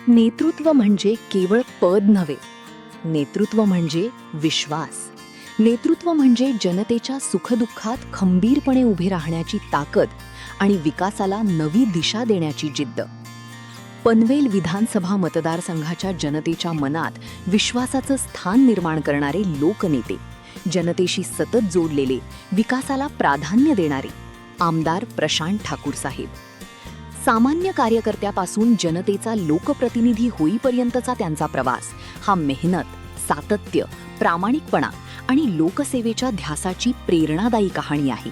नेतृत्व म्हणजे केवळ पद नव्हे. नेतृत्व म्हणजे विश्वास. नेतृत्व म्हणजे जनतेच्या सुखदुःखात खंबीरपणे उभे राहण्याची ताकद आणि विकासाला नवी दिशा देण्याची जिद्द. पनवेल विधानसभा मतदारसंघाच्या जनतेच्या मनात विश्वासाचं स्थान निर्माण करणारे लोकनेते, जनतेशी सतत जोडलेले, विकासाला प्राधान्य देणारे आमदार प्रशांत ठाकूर साहेब. सामान्य कार्यकर्त्यापासून जनतेचा लोकप्रतिनिधी होईपर्यंतचा त्यांचा प्रवास हा मेहनत, सातत्य, प्रामाणिकपणा आणि लोकसेवेच्या ध्यासाची प्रेरणादायी कहाणी आहे.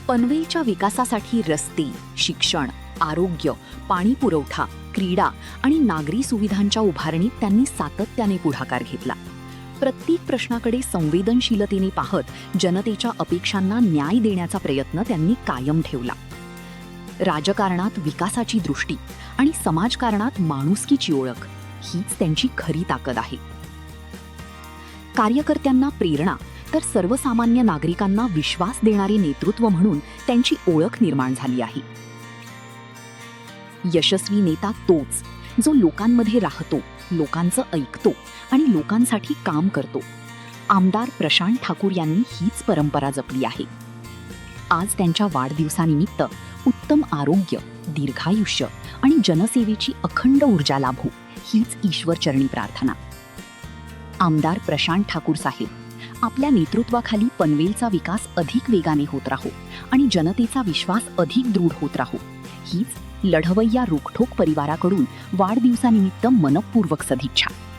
पनवेलच्या विकासासाठी रस्ते, शिक्षण, आरोग्य, पाणी पुरवठा, क्रीडा आणि नागरी सुविधांच्या उभारणीत त्यांनी सातत्याने पुढाकार घेतला. प्रत्येक प्रश्नाकडे संवेदनशीलतेने पाहत जनतेच्या अपेक्षांना न्याय देण्याचा प्रयत्न त्यांनी कायम ठेवला. राजकारणात विकासाची दृष्टी आणि समाजकारणात माणुसकीची ओळख हीच त्यांची खरी ताकद आहे. कार्यकर्त्यांना प्रेरणा तर सर्वसामान्य नागरिकांना विश्वास देणारे नेतृत्व म्हणून त्यांची ओळख निर्माण झाली आहे. यशस्वी नेता तोच जो लोकांमध्ये राहतो, लोकांचं ऐकतो आणि लोकांसाठी काम करतो. आमदार प्रशांत ठाकूर यांनी हीच परंपरा जपली आहे. आज त्यांच्या वाढदिवसानिमित्त उत्तम आरोग्य, दीर्घायुष्य आणि जनसेवेची अखंड ऊर्जा लाभो हीच ईश्वरचरणी प्रार्थना. आमदार प्रशांत ठाकूर साहेब, आपल्या नेतृत्वाखाली पनवेलचा विकास अधिक वेगाने होत राहो आणि जनतेचा विश्वास अधिक दृढ होत राहो हीच लढवय्या रोखठोक परिवाराकडून वाढदिवसानिमित्त मनपूर्वक सदिच्छा.